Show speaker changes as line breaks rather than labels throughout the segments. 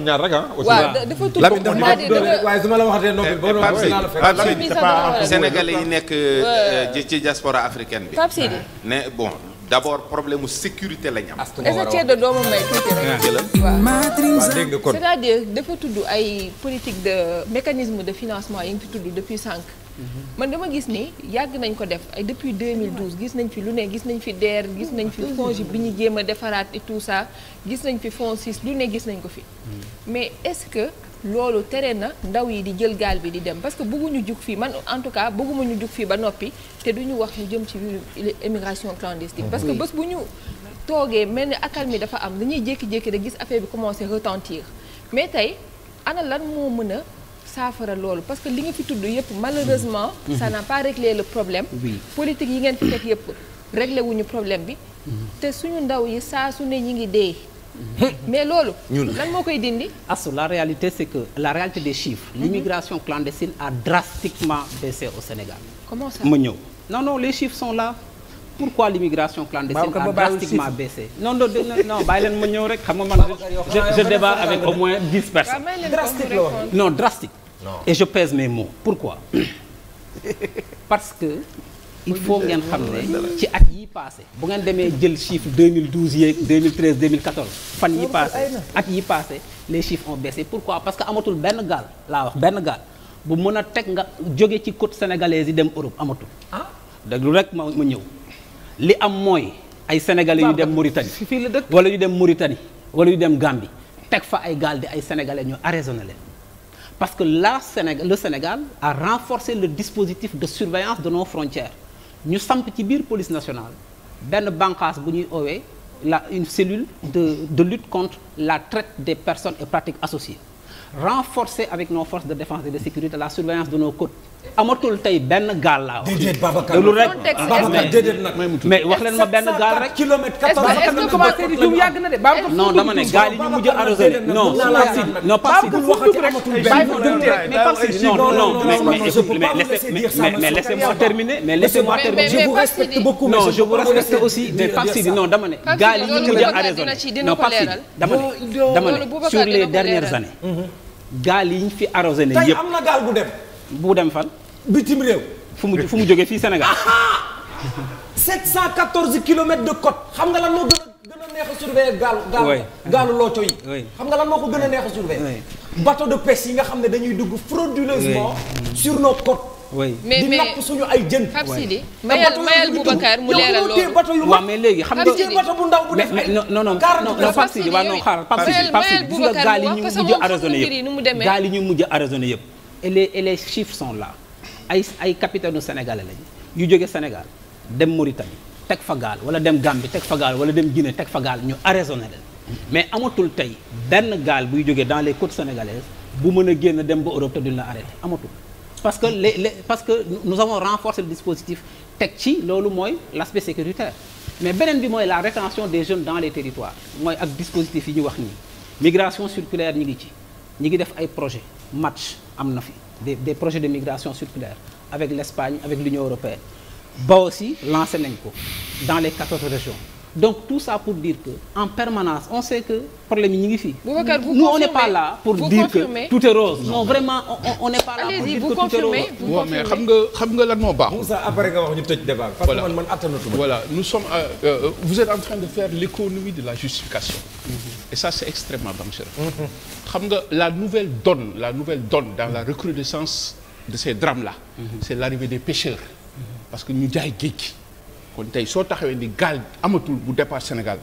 ñaar rek ah.
waaw dafa tudd
waaye su ma la waxatee noppi boo doon
Sénégalais yi nekk ci diaspora africaine bi.
Pape Sidi
ne bon d'abord problème mu sécurité lañ am.
est-ce que Thierno doo ma may tuuti rek. waaw
dégg nga kon
c'est-à-dire dafa tudd ay politique de mécanisme de financement yi nga fi tudd depuis 5. man dama gis ni yàgg nañ ko def ay depuis 2012 gis nañ fi lu ne gis nañ fi DER gis nañ fi FONGIP bi ñu jéem a defaraat et tout ça gis nañ fi Fonds 6 lu ne gis nañ ko fi. mais est-ce que loolu tere na ndaw yi di jël gaal bi di dem parce que bëgguñu jug fii man en tout cas bëgguma ñu jug fii ba noppi te duñu wax ñu jëm ci immigration clandestine. parce que bés bu ñu toogee mel ni accalmie dafa am dañuy jékki-jékki rek gis affaire bi commencer retentir mais tey ana lan moo mën a. saafara loolu parce que li nga fi tudd yëpp malheureusement ça n'a pas réglé le problème politique yi ngeen fi teg yëpp réglé wuñu problème bi te suñu ndaw yi saa su ne ñi ngi dee mais loolu lan moo koy dindi
la réalité c'est que la réalité des chiffres l'immigration clandestine a drastiquement baissé au Sénégal.
Comment ça
ma ñëw non les chiffres sont là. Pourquoi l'immigration clandestine a drastiquement baissé non bàyyi leen ma ñëw rek xam nga man je débat avec au moins 10 personnes. Non drastique. Non. Et je pèse mes mots. Pourquoi? Parce que il faut ngeen xam ne ci at yi passé bu ngeen demee jël chiffre 2012 yeeg 2013 2014 fan yi passé at yi passé les chiffres ont baissé. Pourquoi? Parce que amatul benn gaal laa wax benn gaal bu mën a teg nga jóge ci côte sénégalaise yi dem Europe amatul. ah déglu rek ma ñëw. li am mooy ay sénégalais yu dem Mauritanie wala yu dem Mauritanie wala yu dem Gambie teg fa ay gaal di ay sénégalais ñu arraisonné leen parce que le Sénégal a renforcé le dispositif de surveillance de nos frontières ñu samp ci biir police nationale benn bànqaas bu ñuy oowee une cellule de lutte contre la traite des personnes et pratiques associées renforcer avec nos forces de défense et de sécurité la surveillance de nos côtes amatul tey benn gaal laa wax.
déedéet Babacar
lu rek
Babacar déedéet nag.
mais wax leen ma benn gaal rek.
kilomètres 14
est-ce que commencé di jum yàgg na de Babacar
non dama ne gaal yi ñu mujj a arrosé non pas si mais laissez-moi terminer
je vous respecte beaucoup
non je vous respecte aussi mais pas si non dama ne gaal yi ñu mujj a arrosé non pas si dama ne sur les dernières années gaal yi ñu fi arrosé ne yëpp
am na gaal bu dem
fan.
bitim réew.
fu mu jógee fii Sénégal.
714 kilomètres de côte. xam nga lan moo gën a neex a surveiller gaalu looco yi. xam nga lan moo ko gën a neex a surveiller. bateau de pêche yi nga xam ne dañuy dugg frauduleusement. sur nos côtes.
mais
di napp suñu ay jën.
Pape Sidi mayal Boubacar mu leeral loolu.
waaw mais léegi xam nga
bateau bu ndaw bu def ay
non Pape Sidi waaw non xaaral Pape Sidi gis nga gaal yi ñu mujj a arraisonné yëpp gaal yi ñu mujj a arraisonné yëpp. et les chiffres sont là ay capitaine sénégalais lañu yu jóge Sénégal dem Mauritanie teg fa gaal wala dem Gambie teg fa gaal wala dem Guinée teg fa gaal ñu arraisonné leen mais amatul tey benn gaal buy jóge dans les côtes sénégalaises bu mën a génn dem ba Europe te duñ la arrêté amatul parce que parce que nous avons renforcé le dispositif teg ci loolu mooy l'aspect sécuritaire mais beneen bi mooy la rétention des jeunes dans les territoires mooy ak dispositif yi ñu wax nii migration circulaire ñi ngi def ay projets match am na fi des projets de migration circulaire avec l'Espagne avec l'Union européenne ba aussi lancé nañ ko dans les 14 régions donc tout ça pour dire que en permanence on sait que problème yi ñu ngi fii nous on n'est pas là pour dire que tout est rose non vraiment on n'est pas là pour dire que tout est rose
waaw mais xam nga lan moo baax
Moussa après nga wax ñu tëj débat parce que man attanatuma
voilà nous sommes vous êtes en train de faire l'économie de la justification et ça c'est extrêmement dangereux xam nga la nouvelle donne dans la recrudescence de ces drames là c'est l'arrivée des pêcheurs parce que ñu jaay géej gi kon tey soo taxawee ni gaal amatul bu départ Sénégal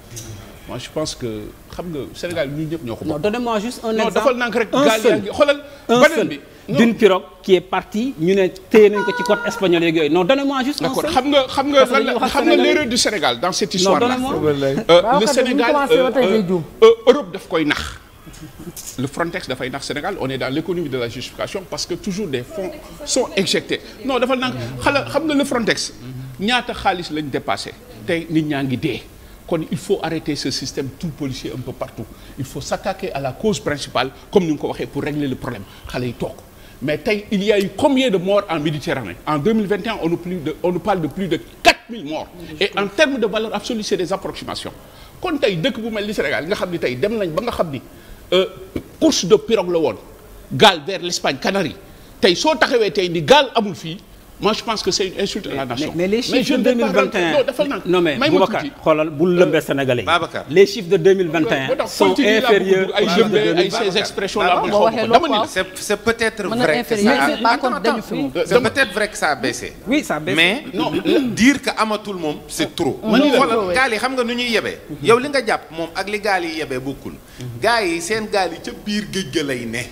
moi je pense que xam nga Sénégal ñun ñëpp ñoo ko bokk.
non donnez-moi juste un exemple
non dafal nank rek gaal yaa ngi xoolal beneen bi
d'une pirogue qui est partie ñu ne téye nañ ko ci côte espagnole yeeg yooyu non donnez-moi juste un seul.
d'accord xam nga l'erreur du Sénégal dans cette histoire là le Sénégal Europe daf koy nax le Frontex dafay nax Sénégal on est dans l'économie de la justification parce que toujours des fonds sont injectés non dafal nank xam nga le Frontex ñaata xaalis lañ dépassé tey nit ñaa ngi dee kon il faut arrêter ce système tout policier un peu partout il faut s'attaquer à la cause principale comme ni nga ko waxee pour régler le problème xale yi toog mais tey il y a eu combien de morts en Méditerranée en 2021 on nous parle de plus de 4000 morts et en termes de valeur absolue c'est des approximations kon tey dëkk bu mel ni Sénégal nga xam ni tey dem nañ ba nga xam ni course de pirogue la woon gaal vers l'Espagne Canaries tey soo taxawee tey ni gaal amul fii. Moi je pense que c'est une insulte à la nation.
Mais les chiffres de 2021 non mais Boubacar xoolal bul lëmbee Sénégalais yi. Les chiffres de 2021 sont inférieurs
ay jëmbe ay ces expressions là.
C'est peut-être vrai que c'est peut-être vrai que ça a baissé.
Oui ça a baissé.
Mais dire que amatul moom c'est trop. xoolal gaal yi xam nga nu ñuy yebee. yow li nga jàpp moom ak li gaal yi yebee bokkul. gaal yi seen gaal yi ca biir géej ga lay ne.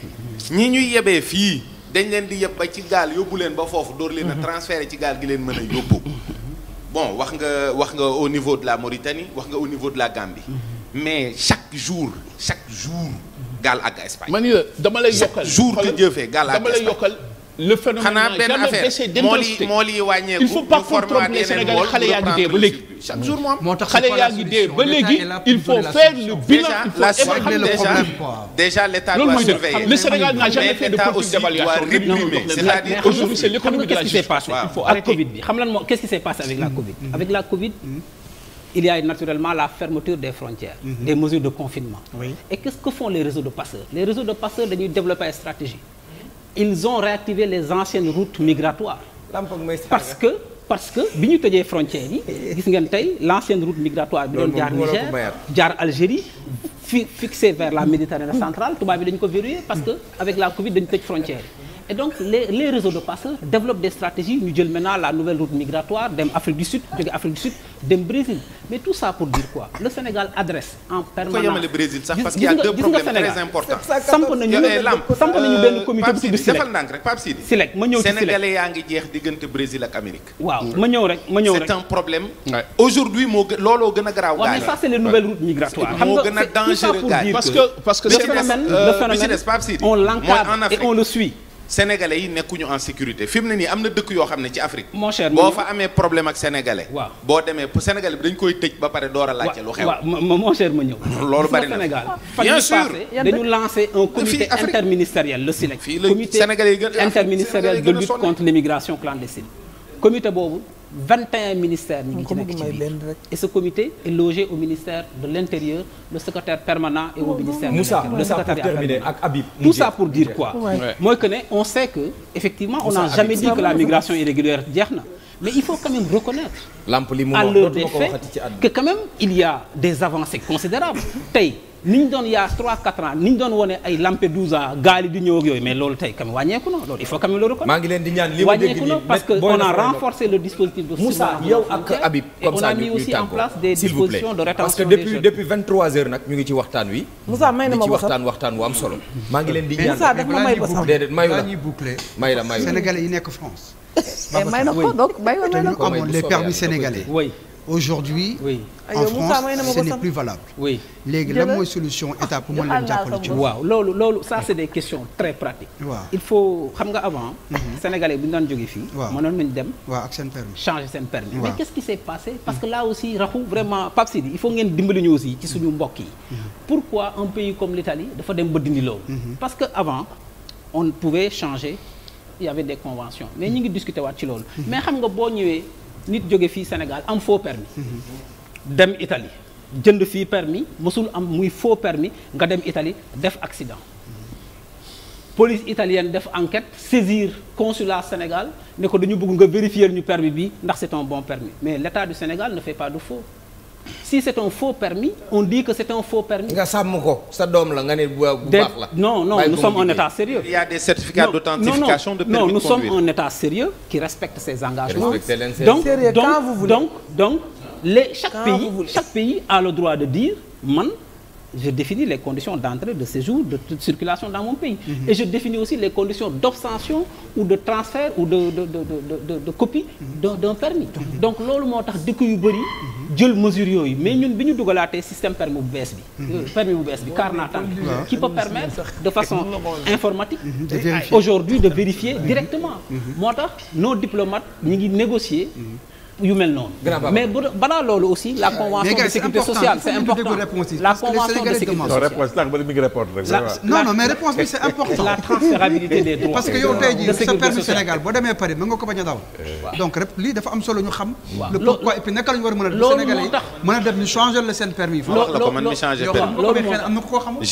ñi ñuy yebee fii. dañ leen di yëpp ba ci gaal yóbbu leen ba foofu door leen a transféré ci gaal gi leen mën a yóbbu bon wax nga au niveau de la Mauritanie wax nga au niveau de la Gambie mais chaque jour gaal ak Espagne.
man dama lay yokkal
chaque jour que Dieu fait gaal ak Espagne
dama lay yokkal le phénomène
n'a jamais baissé d'intensité mool yi wàññeeku.
il faut pas comprendre les Sénégalais xale yaa ngi dee ba léegi.
chaque jour moom
xale yaa ngi dee ba léegi il faut faire le bilan.
déjà l'État doit surveiller.
Le Sénégal n'a jamais fait de politique d'évaluation.
C'est-à-dire
aujourd'hui c'est l'économie de la justice.
Il faut arrêter. Covid bi xam lan moo qu'est-ce qui s'est passé avec la Covid. Avec la Covid il y a naturellement la fermeture des frontières. Des mesures de confinement. Et qu'est-ce que font les réseaux de passeurs? Les réseaux de passeurs dañuy développer ay stratégie. Ils ont réactivé les anciennes routes migratoires. Parce que bi ñu tëjee frontières yi gis ngeen tey l'ancienne route migratoire bi doon jaar Niger jaar Algérie fixée vers la Méditerranée centrale tubaab bi dañu ko verrouiller parce que avec la Covid dañu tëj frontières yi. Et donc les réseaux de passeurs développent des stratégies ñu jël maintenant la nouvelle route migratoire dem Afrique du Sud jóge Afrique du Sud dem Brésil mais tout ça pour dire quoi le Sénégal adresse en permanence.
ko yemale Brésil sax parce qu'il y a deux problèmes très importants.
samp nañu benn comité bu tudd SILEC.
defal ndànk rek Pape Sidi.
SILEC ma ñëw ci SILEC
Sénégalais yaa ngi jeex diggante Brésil ak Amérique.
waaw ma ñëw rek.
c'est un problème. aujourd'hui looloo gën a garaaw.
mais ça c'est les nouvelles routes migratoires.
moo gën a dangereux gars yi
parce que le phénomène on l'encadre et on le suit.
Sénégalais yi nekkuñu en sécurité fi mu ne nii am na dëkk yoo xam ne ci Afrique.
mon cher
boo fa amee problème ak sénégalais.
waaw
boo demee Sénégalais bi dañ koy tëj ba pare door a laajte lu xew.
waaw mon cher ma ñëw.
loolu bari na
Sénégal
bien sûr
dañu lancé un comité interministériel le SILEC.
fii la Sénégalais yi gën
interministériel de lutte contre l'immigration clandestine. comité boobu 21 ministères ñu ngi ci nekk ci biir et ce comité est logé au ministère de l'Intérieur le secrétaire permanent et au ministère de l'Intérieur le secrétaire permanent
ak Habib.
tout ça pour dire quoi mooy que ne on sait que effectivement on n'a jamais dit que la migration irrégulière jeex na mais il faut quand même reconnaître à l'heure des faits que quand même il y a des avancées considérables tey ni ñu doon yaa 3-4 ans ni ñu doon wone ay Lampedusa gaal yi di ñëw ak yooyu mais loolu tey quand même wàññeeku na loolu il faut quand même le reconnaître.
maa ngi leen di ñaan li ma dégg
wàññeeku na parce que on a renforcé le dispositif de
Moussa yow ak Habib comme ça
et on a mis aussi en place des dispositions de rétention
parce que depuis 23 heures nag ñu ngi ci waxtaan wi.
Moussa may na ma
ci waxtaan wu am solo. maa ngi leen di ñaan
Moussa daf ma may ba sax
déedéet mayu la
ñuy boucler
may la
Sénégalais yi nekk France.
may na ko donc may na ko
amoon les permis sénégalais.
oui.
Aujourd'hui en France ce n'est plus valable.
oui
léegi lan mooy solution état pour mën leen jàppale ci.
waaw loolu ça c'est des questions très pratiques.
waaw
il faut xam nga avant. Sénégalais bu ñu daan jógee fii.
waaw
mënoon nañu dem.
waaw ak seen permis
changer seen permis. mais qu'est-ce qui s'est passé parce que là aussi raxu vraiment Pape Sidi il faut ngeen dimbali ñu aussi ci suñu mbokk yi. pourquoi un pays comme l'Italie dafa dem ba dindi loolu. parce que avant on pouvait changer il y avait des conventions mais ñu ngi discuter waat ci loolu. mais xam nga boo ñëwee. nit jóge fii Sénégal am faux permis dem Italie jënd fii permis mësul am muy faux permis nga dem Italie def accident police italienne def enquête saisir consulat Sénégal ne ko dañu bëgg nga vérifier ñu permis bi ndax c'est un bon permis mais l'État du Sénégal ne fait pas de faux si c'est un faux permis on dit que c'est un faux permis.
nga sàmm ko sa doom la nga ne bu baax la.
non nous sommes un État sérieux.
il y a des certificats d'authentification de permis de conduire.
Nous sommes un État sérieux qui respecte ses engagements. Donc chaque pays a le droit de dire man je définis les conditions d'entrée, de séjour, de circulation dans mon pays. Et je définis aussi les conditions d'obtention ou de transfert ou de copie d'un permis. Donc loolu moo tax dëkk yu bëri jël mesures yooyu mais ñun bi ñu dugalaatee système permis bu bees bi carnet qui peut permettre de façon informatique aujourd'hui de vérifier directement moo tax nos diplomates ñi ngi négocier yu mel noonu. mais balaa loolu aussi la convention de sécurité sociale c'est important. La convention de sécurité sociale.
non mais réponse bi c'est important.
La transférabilité des droits.
parce que yow tey jii sa permis Sénégal boo demee Paris mën nga ko bañ a daw. donc rek lii dafa am solo ñu xam. le pourquoi et puis naka la ñu war a mën a def Sénégalais yi mën a def ñu changer la seen permis.
wax la ko man mi changer permis.
loolu xëy na am na ko xamul.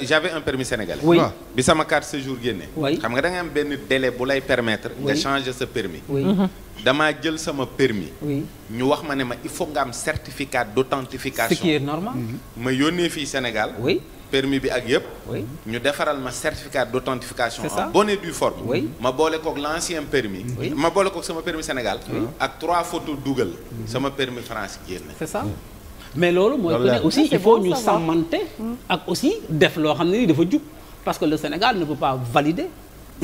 j'avais un permis sénégalais.
oui
bi sama carte séjour génne. xam nga da nga am benn délai bu lay permettre. nga changer sa permis. damaa jël sama permis. ñu wax ma ne ma il faut nga am certificat d'authentification.
ce qui est normal.
ma yónnee fii Sénégal. permis bi ak yëpp. ñu defaral ma certificat d'authentification en bonne et due forme. ma boole kook l'ancien permis. ma boole kook sama permis Sénégal. ak 3 photos dugal. sama permis France génn.
c'est ça. mais loolu mooy que ne aussi il faut ñu sàmmante. ak aussi def loo xam ne ni dafa jub parce que le Sénégal ne peut pas valider.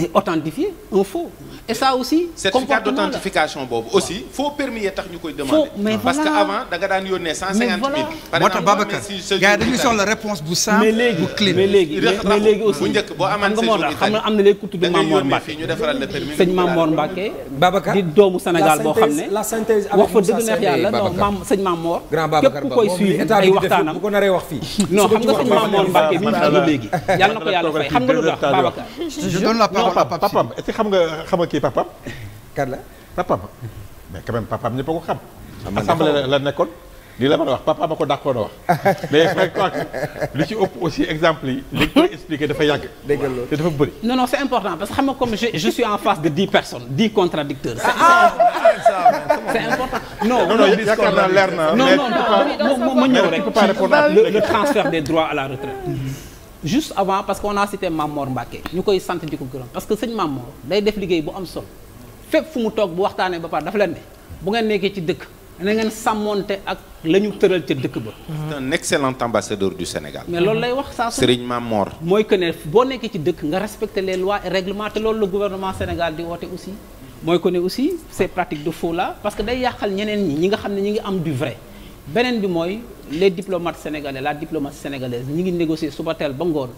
et authentifier un faux et ça aussi.
certificat d'authentification boobu aussi faux permis yi tax ñu koy demander. parce que avant da nga daan yónnee 150 000. par exemple
Babacar gars yi dañuy soxla réponse bu simple. bu clean
mais léegi aussi
bu njëkk boo amoon séjour
xam nga am na léegi ku tudd Mamor Mbacke
ñu defaral le permis.
sëñ Mamor Mbacke.
Babacar
di doomu Sénégal boo xam ne.
la synthèse
wax fa dëgg neex yàlla non sëñ Mamor. képp ku koy suivre ay waxtaanam
bu ko naree wax fii.
non xam nga sëñ Mamor Mbacke mi ngi fi léegi. yàlla na ko yàlla fay xam nga lu tax Babacar.
je donne la parole à Papam.
xam nga kii papam.
kan la
papam mais quand même papam ñëpp a ko xam. assemblée la nekkoon lii la mën a wax papam a ko dàqoon a wax. mais je crois que lu ci ëpp aussi exemple yi li koy expliquer dafa yàgg.
dégg nga loolu
te dafa bëri.
non c'est important parce que xam nga comme je suis en face de 10 personnes 10 contradicteurs. c'est important. non
yaakaar naa leer na.
non ma ñëw rek le transfert des droits à la retraite. juste avant parce qu'on a cité Mamor Mbacke ñu koy sant di ko gërëm parce que sëñ Mamor day def liggéey bu am solo fépp fu mu toog bu waxtaanee ba pare dafa leen ne bu ngeen nekkee ci dëkk na ngeen sàmmonte ak la ñu tëral ca dëkk ba.
un excellent ambassadeur du Sénégal.
mais loolu lay wax saa su
Serigne Mamor.
mooy que ne boo nekkee ci dëkk nga respecter les lois et règlements te loolu le gouvernement Sénégal di woote aussi mooy que ne aussi ces pratiques de faux là parce que day yàqal ñeneen ñi nga xam ne ñi ngi am du vrai. beneen bi mooy les diplomates sénégalais la diplomatie sénégalaise ñi ngi négocier suba teel ba ngoon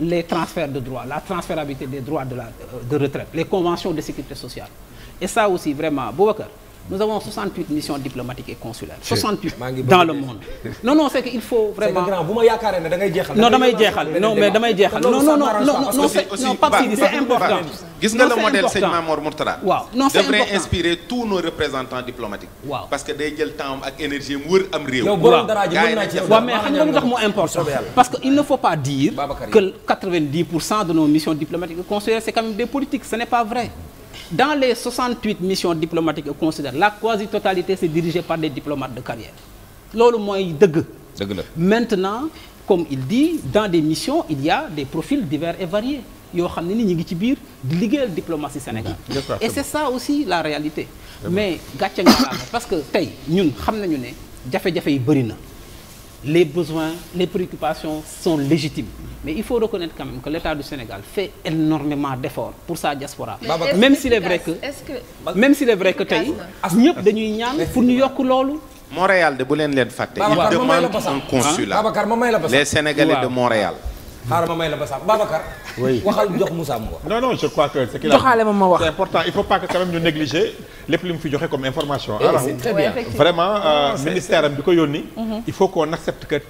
les transferts de droits la transférabilité des droits de retraite les conventions de sécurité sociale et ça aussi vraiment Boubacar nous avons 68 missions diplomatiques et consulaires 68 dans le monde non c'est que il faut vraiment
bu ma yaakaaree ne da ngay jeexal
non damay jeexal non mais damay jeexal non Pape Sidi c'est important
gis nga le modèle sëñ Mamor Mourtada
waaw non c'est important
devrait inspirer tous nos représentants diplomatiques
waaw
parce que day jël temps ak énergie mu wër am réew
waaw mais xam nga lu tax mu important parce que il ne faut pas dire que 90% de nos missions diplomatiques et consulaires c'est quand même des politiques ce n'est pas vrai. Dans les 68 missions diplomatiques et consulaires la quasi-totalité c'est dirigé par des diplomates de carrière loolu mooy dëgg
la
maintenant comme il dit dans des missions il y a des profils divers et variés yoo xam ne ni ñu ngi ci biir di liggéeyal diplomatie Sénégal et c'est ça aussi la réalité mais gàcce nga parce que tey ñun xam nañu ne jafe-jafe yi bëri na les besoins les préoccupations sont légitimes mais il faut reconnaître quand même que l'État du Sénégal fait énormément d'efforts pour sa diaspora même s'il est vrai que tey ñëpp dañuy ñaan pour ñu yokk loolu
Montréal de bu leen fàtte il demande un consulat les Sénégalais de Montréal
xaaral ma may la ba sax Babacar.
oui
waxal jox Moussa mu wax.
non je crois que c'est qu'il a
joxaale ma wax.
c'est important il faut pas que quand même ñu négliger lépp li mu fi joxe comme information.
c'est très bien
vraiment ministère am bi ko yónni. il faut qu'on accepte que tey